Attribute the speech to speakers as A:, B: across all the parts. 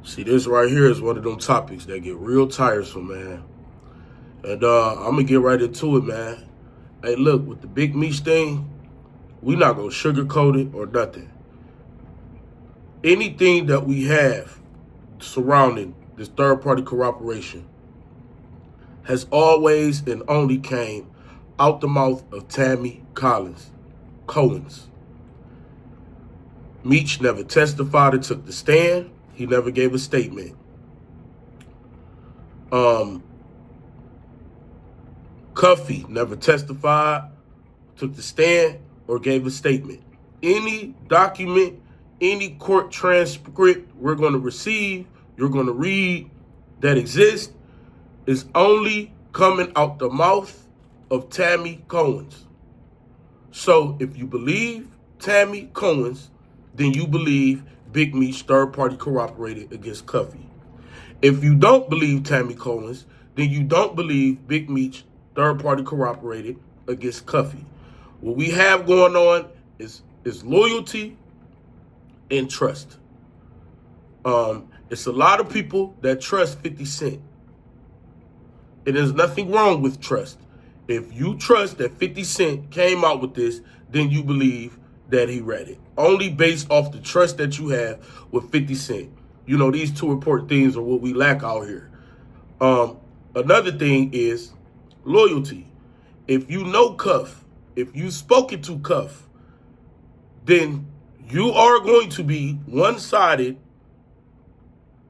A: See, this right here is one of them topics that get real tiresome, man. And I'm gonna get right into it, man. Hey, look, with the Big Meech thing, we not gonna sugarcoat it or nothing. Anything that we have surrounding this third-party corroboration has always and only came out the mouth of Tammy Cohen's. Meech never testified or took the stand. He never gave a statement. Cuffy never testified, took the stand, or gave a statement. Any document, any court transcript we're going to receive, you're going to read that exists, is only coming out the mouth of Tammy Cohen's. So if you believe Tammy Cohen's, then you believe Big Meech third-party corroborated against Cuffy. If you don't believe Tammy Cohen's, then you don't believe Big Meech third-party corroborated against Cuffy. What we have going on is loyalty and trust. It's a lot of people that trust 50 Cent. And there's nothing wrong with trust. If you trust that 50 Cent came out with this, then you believe that he read it. Only based off the trust that you have with 50 Cent. You know, these two important things are what we lack out here. Another thing is loyalty. If you know Cuff, if you've spoken to Cuff, then you are going to be one-sided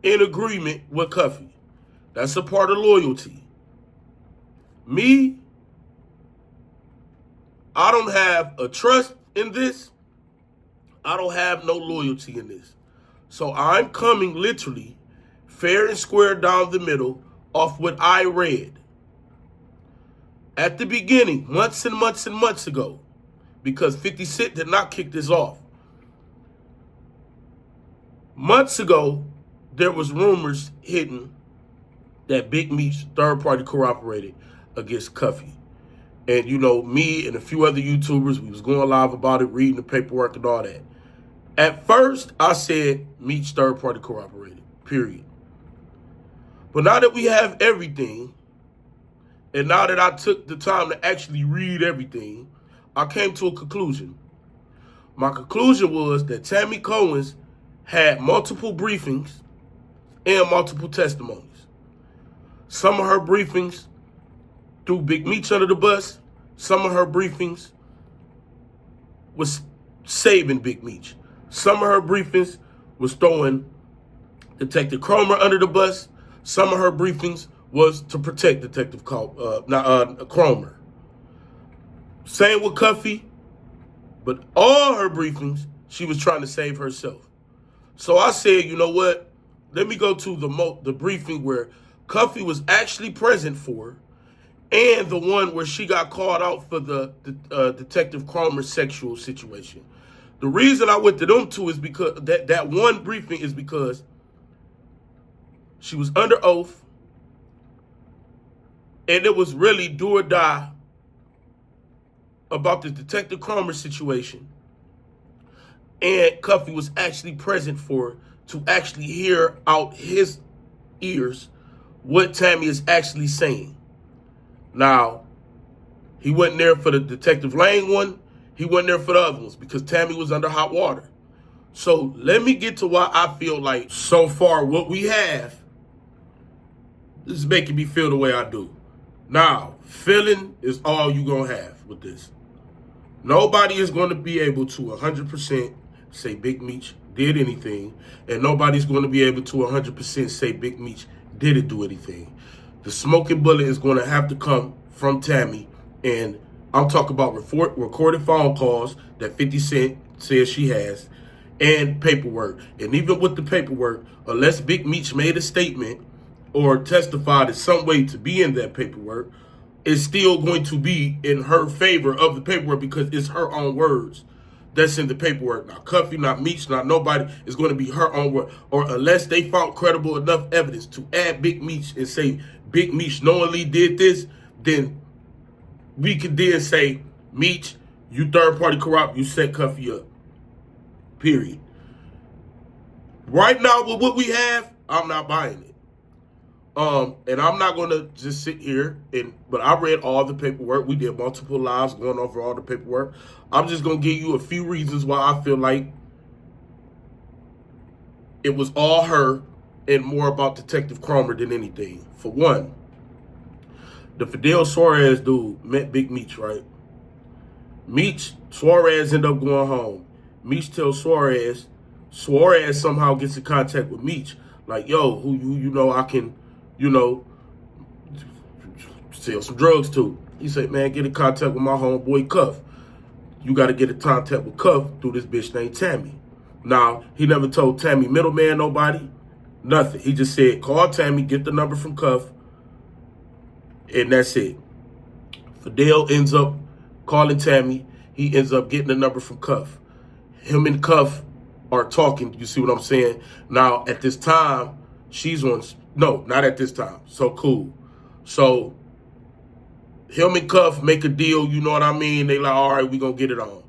A: in agreement with Cuffy. That's a part of loyalty. Me, I don't have a trust in this. I don't have no loyalty in this. So I'm coming literally fair and square down the middle off what I read. At the beginning, months and months and months ago, because 50 Cent did not kick this off. Months ago, there was rumors hidden that Big Meech third-party corroborated against Cuffy. And, you know, me and a few other YouTubers, we was going live about it, reading the paperwork and all that. At first, I said Meech third-party corroborated, period. But now that we have everything, and now that I took the time to actually read everything, I came to a conclusion. My conclusion was that Tammy Cohen's had multiple briefings and multiple testimonies. Some of her briefings threw Big Meech under the bus. Some of her briefings was saving Big Meech. Some of her briefings was throwing Detective Cromer under the bus. Some of her briefings was to protect Detective Cromer. Same with Cuffy, but all her briefings, she was trying to save herself. So I said, you know what? Let me go to the briefing where Cuffy was actually present for, and the one where she got called out for the Detective Cromer sexual situation. The reason I went to them two is because that one briefing is because she was under oath, and it was really do or die about the Detective Cromer situation. And Cuffy was actually present for to actually hear out his ears what Tammy is actually saying. Now, he wasn't there for the Detective Lane one. He wasn't there for the other ones because Tammy was under hot water. So let me get to why I feel like so far what we have is making me feel the way I do. Now, feeling is all you going to have with this. Nobody is going to be able to 100% say Big Meech did anything, and nobody's going to be able to 100% say Big Meech didn't do anything. The smoking bullet is going to have to come from Tammy, and I'm talking about recorded phone calls that 50 Cent says she has, and paperwork. And even with the paperwork, unless Big Meech made a statement or testified in some way to be in that paperwork, it's still going to be in her favor of the paperwork because it's her own words that's in the paperwork. Not Cuffy, not Meech, not nobody. It's going to be her own word. Or unless they found credible enough evidence to add Big Meech and say Big Meech knowingly did this, then we could then say, Meech, you third-party corrupt, you set Cuffy up. Period. Right now, with what we have, I'm not buying it. And I'm not gonna just sit here but I read all the paperwork. We did multiple lives going over all the paperwork. I'm just gonna give you a few reasons why I feel like it was all her and more about Detective Cromer than anything. For one, the Fidel Suarez dude met Big Meech, right? Meech, Suarez ended up going home. Meech tells Suarez somehow gets in contact with Meech. Like, yo, who you know I can, sell some drugs to. He said, man, get in contact with my homeboy Cuff. You got to get in contact with Cuff through this bitch named Tammy. Now, he never told Tammy middleman nobody, nothing. He just said, call Tammy, get the number from Cuff, and that's it. Fidel ends up calling Tammy. He ends up getting the number from Cuff. Him and Cuff are talking. You see what I'm saying? Now, at this time, no, not at this time. So cool. So him and Cuff make a deal, you know what I mean? They like, all right, we gonna get it on.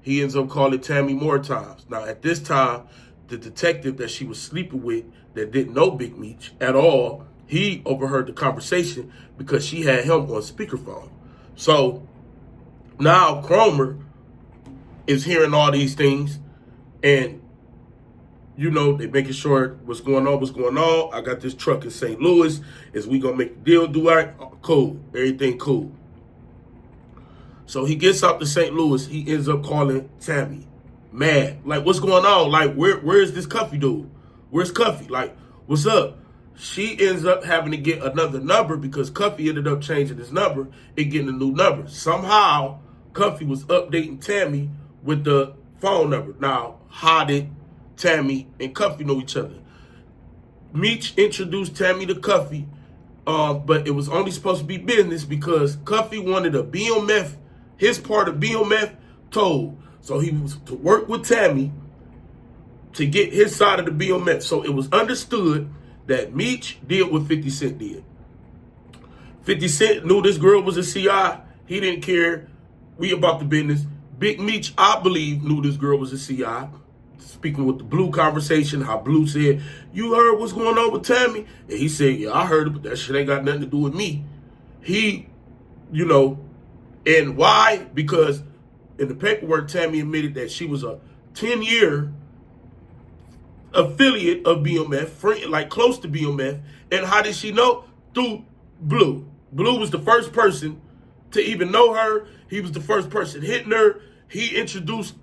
A: He ends up calling Tammy more times. Now, at this time, the detective that she was sleeping with that didn't know Big Meech at all, he overheard the conversation because she had him on speakerphone. So now Cromer is hearing all these things, and they making sure what's going on. I got this truck in St. Louis. Is we gonna make the deal? Do I? Cool. Everything cool. So he gets out to St. Louis. He ends up calling Tammy. Mad. Like, what's going on? Like, where is this Cuffy dude? Where's Cuffy? Like, what's up? She ends up having to get another number because Cuffy ended up changing his number and getting a new number. Somehow, Cuffy was updating Tammy with the phone number. Now, how did Tammy and Cuffy know each other? Meech introduced Tammy to Cuffy, but it was only supposed to be business because Cuffy wanted a BMF, his part of BMF told. So he was to work with Tammy to get his side of the BMF. So it was understood that Meech did what 50 Cent did. 50 Cent knew this girl was a CI. He didn't care. We about the business. Big Meech, I believe, knew this girl was a CI. Speaking with the Bleu conversation, how Bleu said, you heard what's going on with Tammy? And he said, yeah, I heard it, but that shit ain't got nothing to do with me. He, and why? Because in the paperwork, Tammy admitted that she was a 10-year affiliate of BMF, like close to BMF. And how did she know? Through Bleu. Bleu was the first person to even know her. He was the first person hitting her. He introduced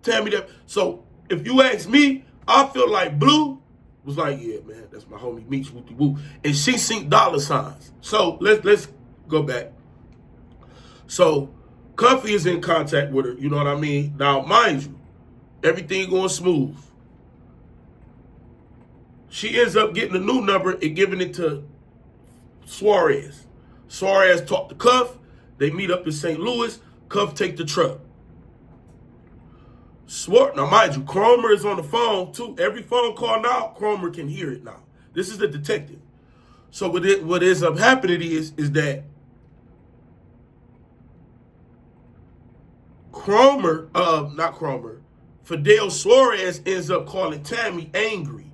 A: Tammy to. So if you ask me, I feel like Bleu was like, yeah, man, that's my homie Meech, whoopty whoop. And she synced dollar signs. So let's go back. So Cuffy is in contact with her, you know what I mean? Now, mind you, everything going smooth. She ends up getting a new number and giving it to Suarez. Suarez talked to Cuff. They meet up in St. Louis. Cuff take the truck. Now, mind you, Cromer is on the phone, too. Every phone call now, Cromer can hear it now. This is the detective. So what ends up happening is that Fidel Suarez ends up calling Tammy angry.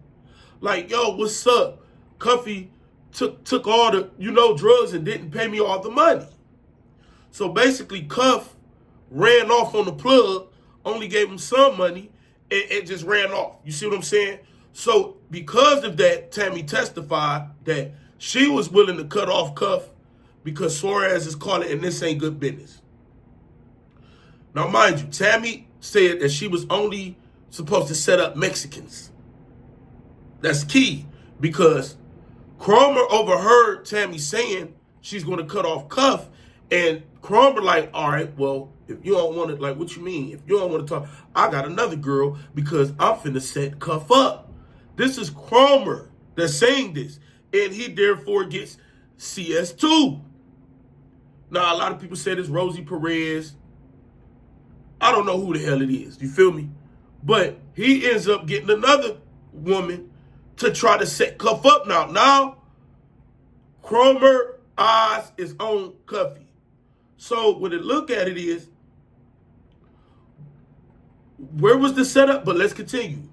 A: Like, yo, what's up? Cuffy took all the, drugs and didn't pay me all the money. So basically, Cuff ran off on the plug, only gave him some money, and just ran off. You see what I'm saying? So because of that, Tammy testified that she was willing to cut off Cuff because Suarez is calling, and this ain't good business. Now, mind you, Tammy said that she was only supposed to set up Mexicans. That's key because Cromer overheard Tammy saying she's going to cut off Cuff, and Cromer like, all right, well, if you don't want to, like, what you mean? If you don't want to talk, I got another girl because I'm finna set Cuff up. This is Cromer that's saying this, and he therefore gets CS2. Now, a lot of people say it's Rosie Perez. I don't know who the hell it is. You feel me? But he ends up getting another woman to try to set Cuff up now. Now, Cromer eyes is on Cuffy. So when they look at it is, where was the setup? But let's continue.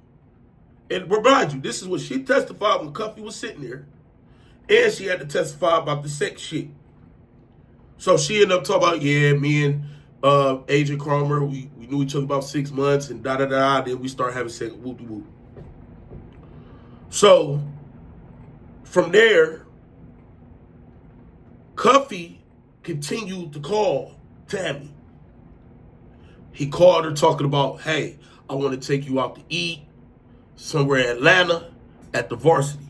A: And remind you, this is what she testified when Cuffy was sitting there. And she had to testify about the sex shit. So she ended up talking about, yeah, me and Agent Cromer, we knew each other about 6 months and da-da-da. Then we started having sex, whoop-de-whoop. So from there, Cuffy continued to call Tammy. He called her talking about, hey, I want to take you out to eat somewhere in Atlanta at the Varsity.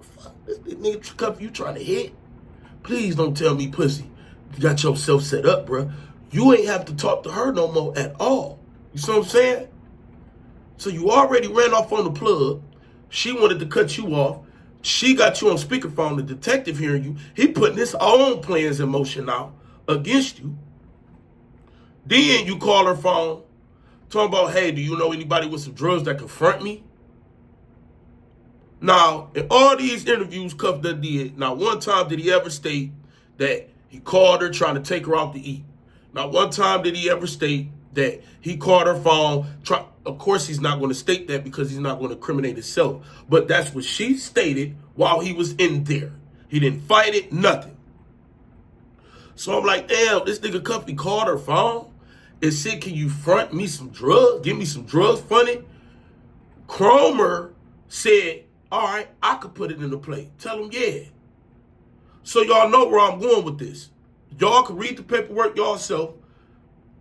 A: Fuck, this nigga Cuffy, you trying to hit? Please don't tell me, pussy, you got yourself set up, bro. You ain't have to talk to her no more at all. You see what I'm saying? So you already ran off on the plug. She wanted to cut you off. She got you on speakerphone, the detective hearing you. He putting his own plans in motion now against you. Then you call her phone, talking about, hey, do you know anybody with some drugs that confront me? Now, in all these interviews Cuff done did, not one time did he ever state that he called her trying to take her out to eat. Not one time did he ever state that he called her phone. Of course, he's not going to state that because he's not going to incriminate himself. But that's what she stated while he was in there. He didn't fight it, nothing. So I'm like, damn, this nigga Cuffy called her phone and said, can you front me some drugs? Give me some drugs, funny. Cromer said, all right, I could put it in the plate. Tell him, yeah. So y'all know where I'm going with this. Y'all can read the paperwork yourself.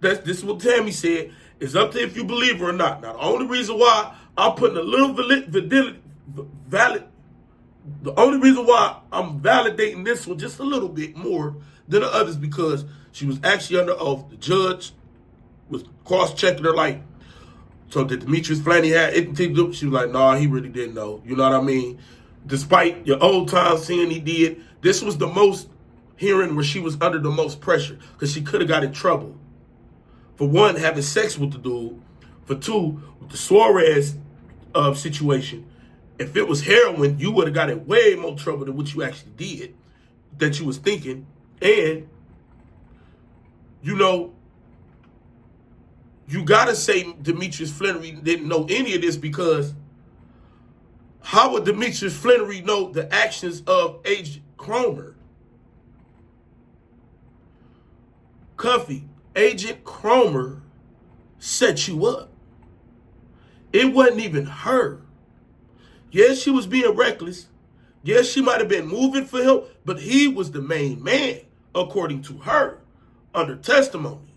A: This is what Tammy said. It's up to if you believe her or not. Now, the only reason why I'm putting a little the only reason why I'm validating this one just a little bit more than the others because she was actually under oath. The judge was cross-checking her like, so did Demetrius Flanny have anything to do? She was like, nah, he really didn't know. You know what I mean? Despite your old time saying he did, this was the most hearing where she was under the most pressure because she could have got in trouble. For one, having sex with the dude. For two, with the Suarez situation. If it was heroin, you would have got in way more trouble than what you actually did, that you was thinking. And, you know, you got to say Demetrius Flannery didn't know any of this because how would Demetrius Flannery know the actions of Agent Cromer? Cuffy, Agent Cromer set you up. It wasn't even her. Yes, she was being reckless. Yes, she might have been moving for him, but he was the main man, according to her, under testimony.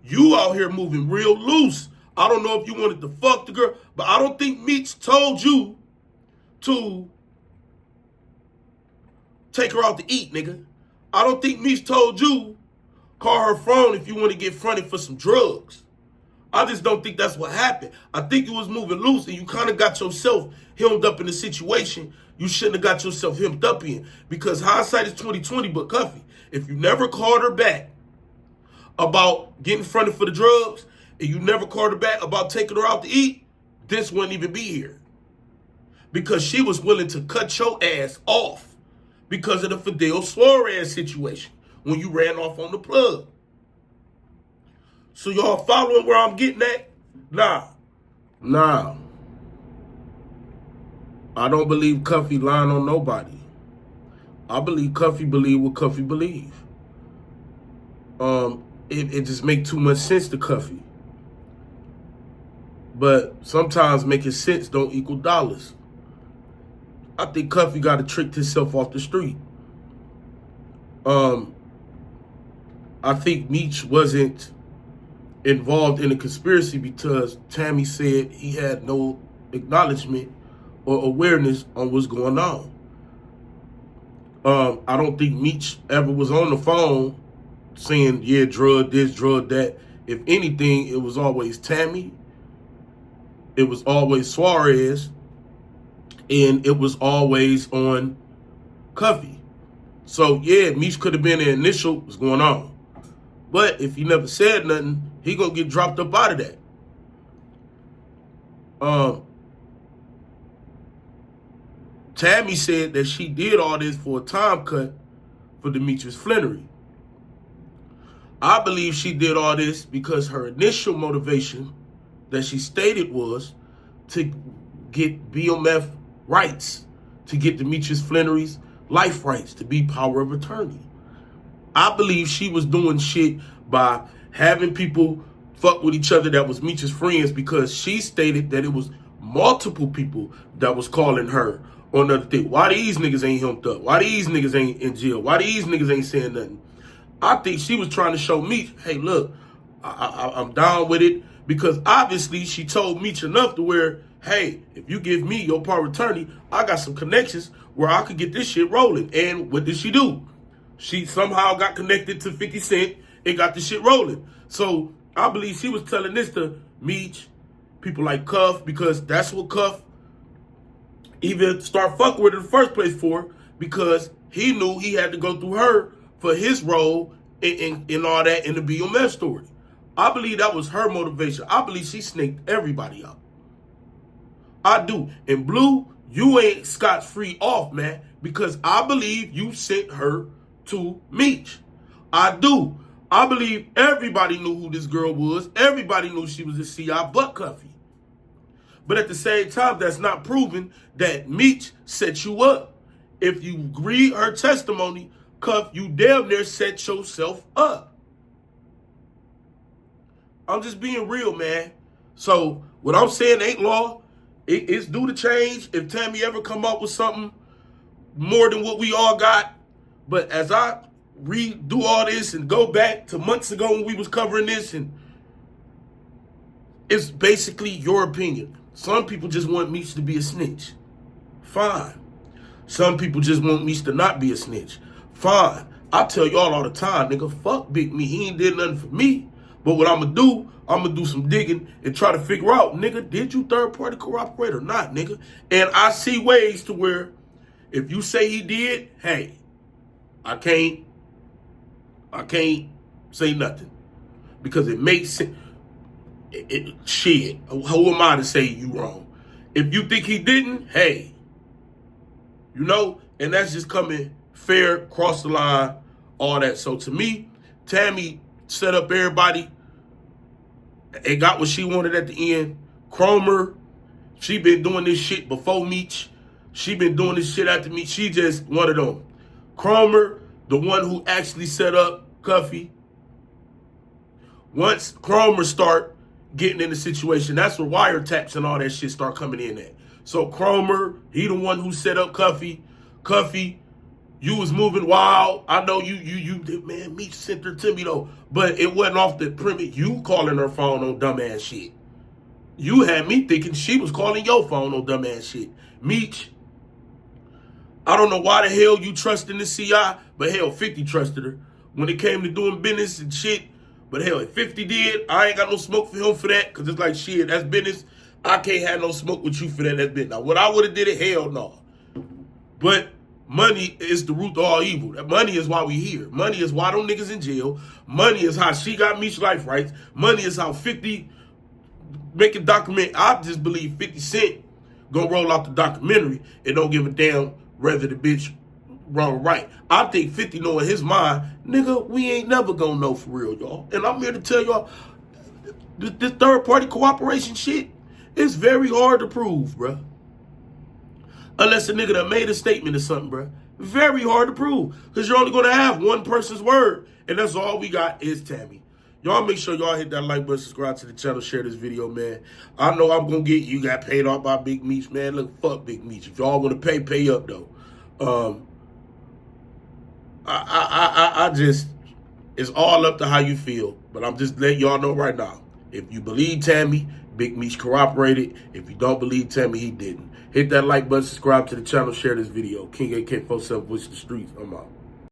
A: You out here moving real loose. I don't know if you wanted to fuck the girl, but I don't think Meech told you to take her out to eat, nigga. I don't think Meech told you call her phone if you want to get fronted for some drugs. I just don't think that's what happened. I think you was moving loose and you kind of got yourself hemmed up in a situation you shouldn't have got yourself hemmed up in. Because hindsight is 20/20, but Cuffy, if you never called her back about getting fronted for the drugs, and you never called her back about taking her out to eat, this wouldn't even be here. Because she was willing to cut your ass off because of the Fidel Suarez situation when you ran off on the plug. So y'all following where I'm getting at? Nah. I don't believe Cuffy lying on nobody. I believe Cuffy believe what Cuffy believe. It just make too much sense to Cuffy. But sometimes making sense don't equal dollars. I think Cuffy got to trick himself off the street. I think Meech wasn't involved in a conspiracy because Tammy said he had no acknowledgement or awareness on what's going on. I don't think Meech ever was on the phone saying, yeah, drug this, drug that. If anything, it was always Tammy. It was always Suarez. And it was always on Cuffy. So, yeah, Meech could have been the initial what's going on. But if he never said nothing, he gonna get dropped up out of that. Tammy said that she did all this for a time cut for Demetrius Flannery. I believe she did all this because her initial motivation that she stated was to get BMF rights, to get Demetrius Flannery's life rights, to be power of attorney. I believe she was doing shit by having people fuck with each other that was Meech's friends, because she stated that it was multiple people that was calling her on other thing. Why these niggas ain't humped up? Why these niggas ain't in jail? Why these niggas ain't saying nothing? I think she was trying to show Meech, hey, look, I'm down with it, because obviously she told Meech enough to where, hey, if you give me your power of attorney, I got some connections where I could get this shit rolling. And what did she do? She somehow got connected to 50 Cent and got the shit rolling. So I believe she was telling this to Meech, people like Cuff, because that's what Cuff even start fucking with in the first place for, because he knew he had to go through her for his role in all that in the BMF story. I believe that was her motivation. I believe she snaked everybody out. I do. And Bleu, you ain't scot-free off, man, because I believe you sent her to Meech. I do. I believe everybody knew who this girl was. Everybody knew she was a CI but Cuffy. But at the same time, that's not proving that Meech set you up. If you read her testimony, Cuff, you damn near set yourself up. I'm just being real, man. So what I'm saying ain't law. It's due to change if Tammy ever come up with something more than what we all got. But as I redo all this and go back to months ago when we was covering this, and it's basically your opinion. Some people just want Meech to be a snitch. Fine. Some people just want Meech to not be a snitch. Fine. I tell y'all all the time, nigga, fuck Big Me. He ain't did nothing for me. But what I'm going to do some digging and try to figure out, nigga, did you third-party corroborate or not, nigga? And I see ways to where if you say he did, hey, I can't say nothing, because it makes sense. Shit, who am I to say you wrong? If you think he didn't, hey, you know, and that's just coming fair, cross the line, all that. So to me, Tammy set up everybody and got what she wanted at the end. Cromer, she been doing this shit before Meech. She been doing this shit after Meech. She just one of them. Cromer, the one who actually set up Cuffy. Once Cromer start getting in the situation, that's where wiretaps and all that shit start coming in at. So Cromer, he the one who set up Cuffy. Cuffy, you was moving wild. I know you did, man, Meech sent her to me though. But it wasn't off the premise you calling her phone on dumbass shit. You had me thinking she was calling your phone on dumbass shit. Meech, I don't know why the hell you trusting the CI, but hell, 50 trusted her when it came to doing business and shit. But hell, if 50 did, I ain't got no smoke for him for that, because it's like, shit, that's business. I can't have no smoke with you for that. That's business. Now, what I would have did it, hell no. But money is the root of all evil. Money is why we here. Money is why them niggas in jail. Money is how she got Meech life rights. Money is how 50 make a document. I just believe 50 Cent gonna roll out the documentary and don't give a damn whether the bitch wrong or right. I think 50 know in his mind, nigga, we ain't never gonna know for real, y'all. And I'm here to tell y'all, this third-party cooperation shit is very hard to prove, bruh. Unless a nigga that made a statement or something, bruh. Very hard to prove. Because you're only gonna have one person's word. And that's all we got is Tammy. Y'all make sure y'all hit that like button, subscribe to the channel, share this video, man. I know I'm gonna get you got paid off by Big Meech, man. Look, fuck Big Meech. If y'all wanna pay up though. I just, it's all up to how you feel. But I'm just letting y'all know right now. If you believe Tammy, Big Meech corroborated. If you don't believe Tammy, he didn't. Hit that like button, subscribe to the channel, share this video. King AK47, Voice of the Streets. I'm out.